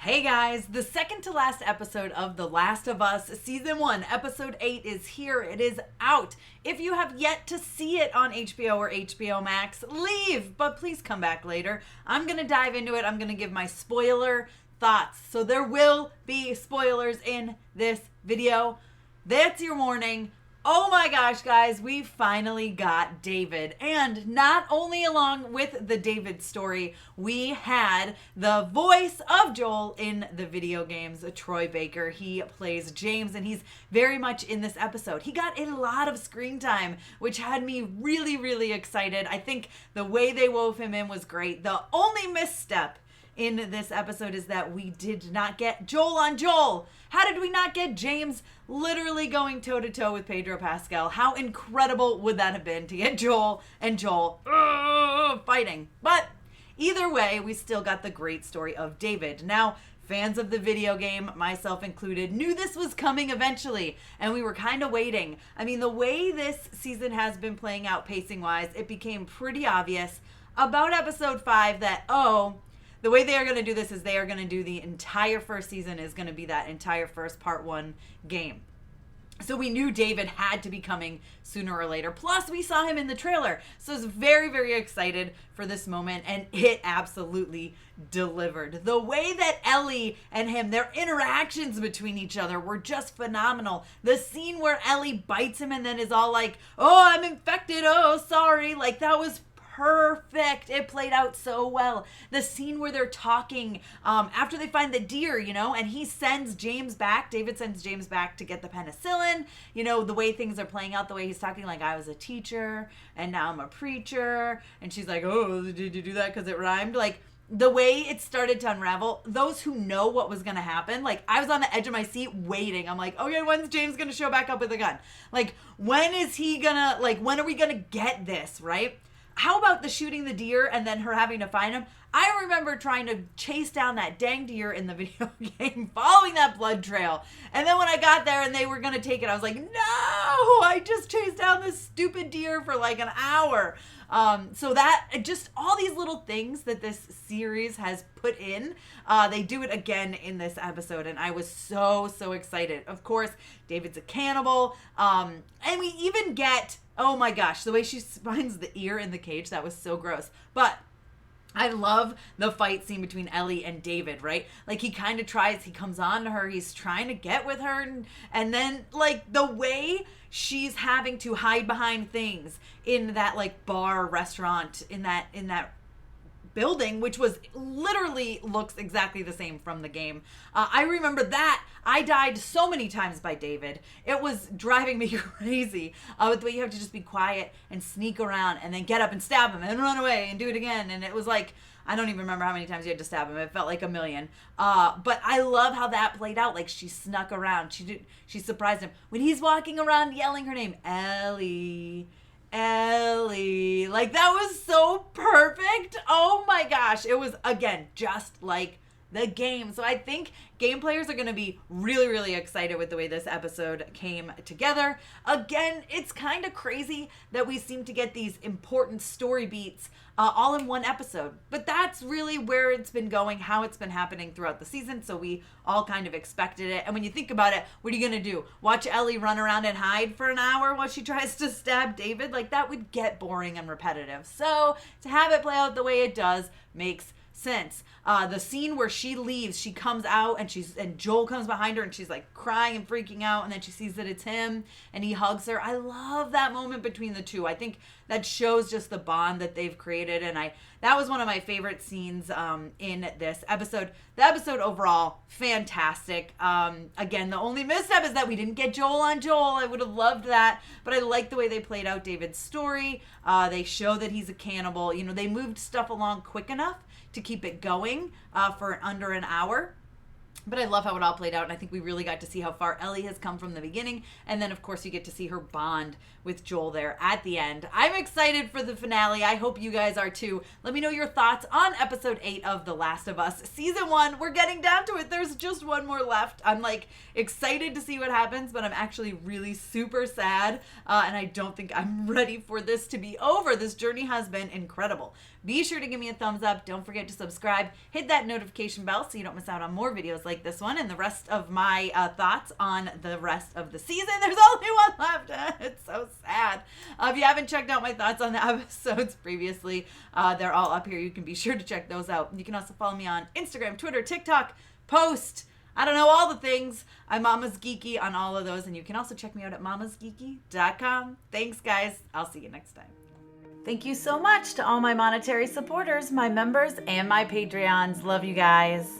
Hey guys, the second to last episode of The Last of Us Season 1, Episode 8 is here. It is out. If you have yet to see it on HBO or HBO Max, leave, but please come back later. I'm going to dive into it. I'm going to give my spoiler thoughts. So there will be spoilers in this video. That's your warning. Oh my gosh, guys, we finally got David. And not only along with the David story, we had the voice of Joel in the video games, Troy Baker. He plays James, and he's very much in this episode. He got a lot of screen time, which had me really, really excited. I think the way they wove him in was great. The only misstep in this episode is that we did not get Joel on Joel. How did we not get James literally going toe-to-toe with Pedro Pascal? How incredible would that have been to get Joel and Joel fighting? But either way, we still got the great story of David. Now, fans of the video game, myself included, knew this was coming eventually, and we were kind of waiting. I mean, the way this season has been playing out pacing-wise, it became pretty obvious about episode 5 that, the way they are going to do this is they are going to do the entire first season is going to be that entire first part 1 game. So we knew David had to be coming sooner or later. Plus, we saw him in the trailer. So I was very, very excited for this moment, and it absolutely delivered. The way that Ellie and him, their interactions between each other were just phenomenal. The scene where Ellie bites him and then is all like, "Oh, I'm infected. Oh, sorry." Like, that was perfect. It played out so well. The scene where they're talking after they find the deer, and he sends James back. David sends James back to get the penicillin. The way things are playing out, the way he's talking like, I was a teacher and now I'm a preacher. And she's like, oh, did you do that because it rhymed? Like, the way it started to unravel, those who know what was going to happen, like, I was on the edge of my seat waiting. I'm like, okay, when's James going to show back up with a gun? Like, when are we going to get this, right? How about the shooting the deer and then her having to find him? I remember trying to chase down that dang deer in the video game, following that blood trail. And then when I got there and they were going to take it, I was like, no, I just chased down this stupid deer for like an hour. So that, just all these little things that this series has put in, they do it again in this episode. And I was so, so excited. Of course, David's a cannibal. And we even get, oh my gosh, the way she finds the ear in the cage, that was so gross. But I love the fight scene between Ellie and David, right? Like, he kind of he comes on to her, he's trying to get with her, and then, like, the way she's having to hide behind things in that, like, bar, restaurant, in that building, which was literally looks exactly the same from the game. I remember that. I died so many times by David. It was driving me crazy. With the way you have to just be quiet and sneak around and then get up and stab him and run away and do it again. And it was like, I don't even remember how many times you had to stab him. It felt like a million. But I love how that played out. Like, she snuck around. She surprised him. When he's walking around yelling her name, Ellie. Like, that was so perfect. Oh my gosh. It was, again, just like the game. So I think game players are going to be really, really excited with the way this episode came together. Again, it's kind of crazy that we seem to get these important story beats all in one episode. But that's really where it's been going, how it's been happening throughout the season. So we all kind of expected it. And when you think about it, what are you going to do? Watch Ellie run around and hide for an hour while she tries to stab David? Like, that would get boring and repetitive. So to have it play out the way it does makes sense. The scene where she leaves, she comes out and Joel comes behind her and she's like crying and freaking out, and then she sees that it's him and he hugs her. I love that moment between the two. I think that shows just the bond that they've created, and that was one of my favorite scenes in this episode. The episode overall, fantastic. Again, the only misstep is that we didn't get Joel on Joel. I would have loved that, but I like the way they played out David's story. They show that he's a cannibal. They moved stuff along quick enough to keep it going for under an hour. But I love how it all played out, and I think we really got to see how far Ellie has come from the beginning. And then, of course, you get to see her bond with Joel there at the end. I'm excited for the finale. I hope you guys are too. Let me know your thoughts on episode 8 of The Last of Us Season 1. We're getting down to it. There's just one more left. I'm, excited to see what happens, but I'm actually really super sad, and I don't think I'm ready for this to be over. This journey has been incredible. Be sure to give me a thumbs up. Don't forget to subscribe. Hit that notification bell so you don't miss out on more videos like this one and the rest of my thoughts on the rest of the season. There's only one left. It's so sad. If you haven't checked out my thoughts on the episodes previously, they're all up here. You can be sure to check those out. You can also follow me on Instagram, Twitter, TikTok, Post. I don't know, all the things. I'm MamasGeeky on all of those. And you can also check me out at MamasGeeky.com. Thanks, guys. I'll see you next time. Thank you so much to all my monetary supporters, my members, and my Patreons. Love you guys.